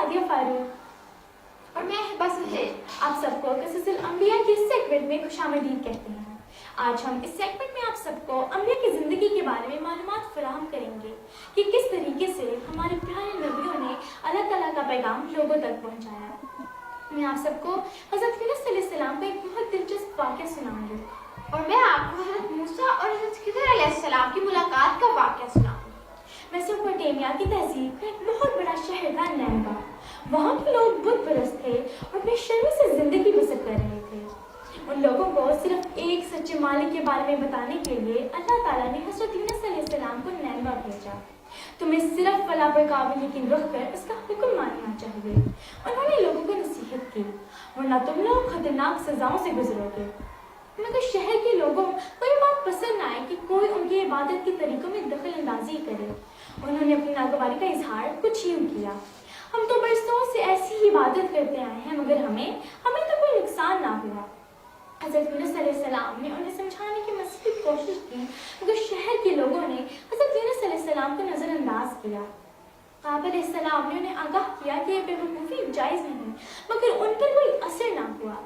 सादिया फारूक। और मैं हिबा सुहेल। आप सबको क़िससुल अंबिया के सेगमेंट में खुशामदीद कहते हैं। आज हम इस सेगमेंट में आप सबको अंबिया की ज़िंदगी के बारे में मालूमात फराहम करेंगे कि किस तरीके से हमारे प्यारे नबियों ने अल्लाह ताला का पैगाम लोगों तक पहुँचाया। मैं आप सबको हज़रत यूनुस अलैहिस्सलाम का एक बहुत दिलचस्प वाक़या सुनाऊंगी। और मैं आपको हज़रत मूसा और हज़रत खिज़र अलैहिस्सलाम की मुलाकात का वाक़या सुनाऊंगी। मेसोपोटामिया की तहजीब का एक बहुत बड़ा शहर था नैनवा। वहाँ के लोग बुत परस्त थे और बेशर्मी से ज़िंदगी बसर कर रहे थे। उन लोगों को सिर्फ एक सच्चे मालिक के बारे में बताने के लिए अल्लाह ताला ने हज़रत यूनुस अलैहिस्सलाम को नैनवा भेजा। तुम्हें सिर्फ वला पर काबिल यकीन रखकर इसका हुक्म मानना चाहिए। उन्होंने लोगों को नसीहत की, वरना तुम लोग खतरनाक सजाओं से गुजरोगे। मगर शहर के लोगों को ये बात पसंद न आई कि कोई उनकी इबादत के तरीकों में दखल अंदाजी करे। उन्होंने अपनी नागवारी का इजहार कुछ यूँ किया, हम तो बरसों से ऐसी ही इबादत करते आए हैं मगर हमें तो कोई नुकसान ना हुआ। हज़रत यूनुस अलैहिस्सलाम ने उन्हें समझाने की मज़ीद कोशिश की मगर शहर के लोगों ने हज़रत यूनुस अलैहिस्सलाम को नज़रअंदाज किया। आप अलैहिस्सलाम ने उन्हें आगाह किया कि यह बेवकूफ़ी जायज़ नहीं, मगर उन पर कोई असर ना हुआ।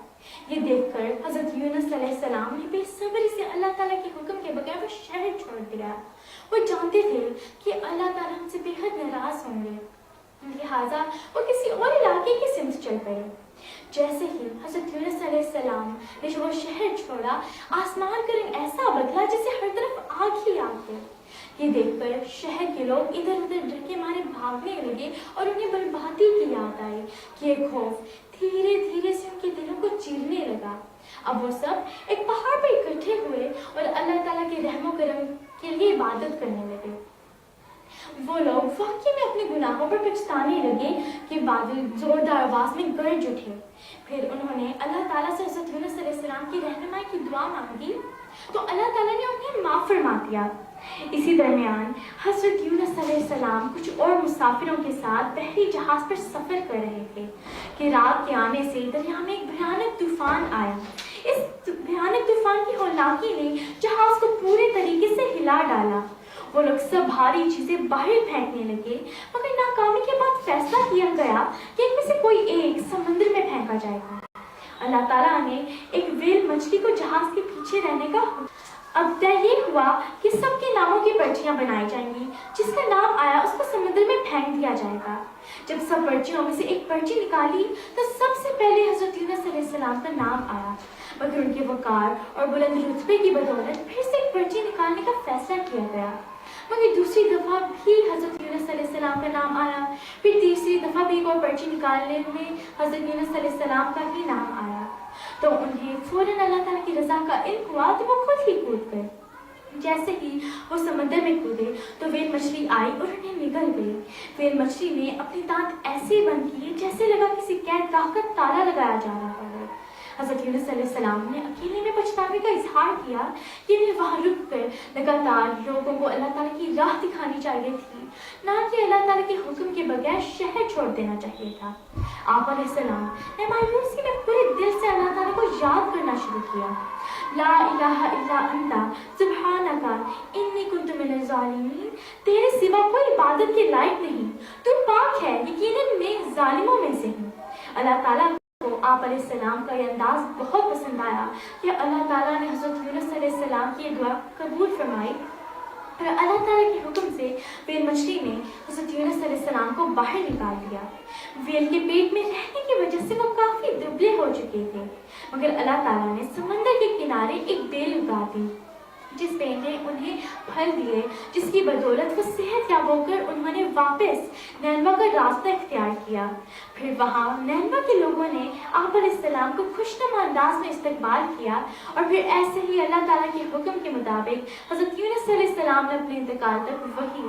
ये देखकर हज़रत यूनुस अलैहिस्सलाम ने बेसब्री से अल्लाह ताला के हुक्म के बगैर वो शहर छोड़ दिया। वो जानते थे कि अल्लाह ताला हमसे बेहद नाराज़ होंगे, लिहाजा वो किसी और इलाके की सिमत चल पड़े। जैसे ही हज़रत यूनुस अलैहिस्सलाम ने वो शहर छोड़ा, आसमान का रंग ऐसा बदला जैसे हर तरफ आग ही आग है। ये देखकर शहर के लोग इधर उधर डर के मारे भागने लगे और उन्हें बर्बादी की याद आई कि ये खौफ धीरे धीरे से उनके दिलों को चीरने लगा। अब वो सब एक पहाड़ पर इकट्ठे हुए और अल्लाह ताला के रहमो करम के लिए इबादत करने लगे। वो लोग वाकई में अपने गुनाहों पर पछताने लगे कि बादल जोरदार आवाज में गरज उठे। फिर उन्होंने अल्लाह ताला से हज़रत यूनुस अलैहिस्सलाम की रहनुमाई की दुआ मांगी तो अल्लाह ताला ने उन्हें माफ़ फरमा दिया। इसी दरमियान हज़रत यूनुस अलैहिस्सलाम कुछ और मुसाफिरों के साथ बहरी जहाज़ पर सफ़र कर रहे थे कि रात के आने से दरिया में एक भयानक तूफान आया। इस भयानक तूफान की हौलनाकी ने जहाज़ को पूरे तरीके से हिला डाला। वो लोग सब भारी चीज़ें बाहर फेंकने लगे मगर नाकामी के बाद फैसला किया गया कि इनमें से कोई एक समंदर में फेंका जाएगा। अल्लाह ताला ने एक व्हेल मछली को जहाज़ के पीछे रहने का अब तय ये हुआ कि सबके नामों की पर्चियां बनाई जाएंगी, जिसका नाम आया उसको समुद्र में फेंक दिया जाएगा। जब सब पर्चियों में से एक पर्ची निकाली तो सबसे पहले हज़रत यूनुस अलैहिस्सलाम का नाम आया, मगर उनके वकार और बुलंद रुतबे की बदौलत फिर से एक पर्ची निकालने का फैसला किया गया। मगर दूसरी दफ़ा भी हज़रत यूनुस अलैहिस्सलाम का नाम आया। फिर तीसरी दफ़ा भी एक और पर्ची निकालने में हज़रत यूनुस अलैहिस्सलाम का ही नाम आया तो उन्हें फ़ौरन अल्लाह ताला की रज़ा का इल्म हुआ तो वो खुद ही कूद गए। जैसे ही वो समंदर में कूदे तो व्हेल मछली आई और उन्हें निगल गई। व्हेल मछली ने अपने दांत ऐसे बंद किए जैसे लगा किसी कैदगाह का ताला लगाया जा रहा है। हज़रत यूनुस अलैहिस्सलाम ने अकेले में पछतावे का इजहार किया कि इन्हें वहाँ रुक कर लगातार लोगों को अल्लाह ताला की राह दिखानी चाहिए थी, ना कि अल्लाह ताला के हुक्म के बगैर शहर छोड़ देना चाहिए था। आप अलैहिस्सलाम ने मायूसी में पूरे दिल से अल्लाह ताला को याद करना शुरू किया। ला इलाहा इल्ला अंता सुब्हानका इन्नी कुन्तु मिनज़ ज़ालिमीन, तेरे सिवा कोई इबादत के लायक नहीं, तू पाक है, यकीनन मैं ज़ालिमों में से हूँ। अल्लाह ताला को आप अलैहिस्सलाम का ये अंदाज बहुत पसंद आया कि अल्लाह ताला ने हज़रत यूनुस अलैहिस्सलाम की दुआ कबूल फरमाई और अल्लाह ताला के हुक्म से व्हेल मछली ने हज़रत यूनुस अलैहिस्सलाम को बाहर निकाल दिया। व्हेल के पेट में रहने की वजह से वो काफ़ी दुबले हो चुके थे, मगर अल्लाह ताला ने समंदर के किनारे एक बेल उगा दी जिस बेल ने उन्हें फल दिए, जिसकी बदौलत वो सेहतयाब होकर उन्होंने वापस नैनवा का रास्ता इख्तियार किया। फिर वहाँ नैनवा के लोगों ने आप अलैहिस्सलाम को खुशनुमा अंदाज में इस्तकबाल किया और फिर ऐसे ही अल्लाह ताला के हुक्म के मुताबिक हज़रत यूनुस अलैहिस्सलाम ने अपने इंतकाल तक वही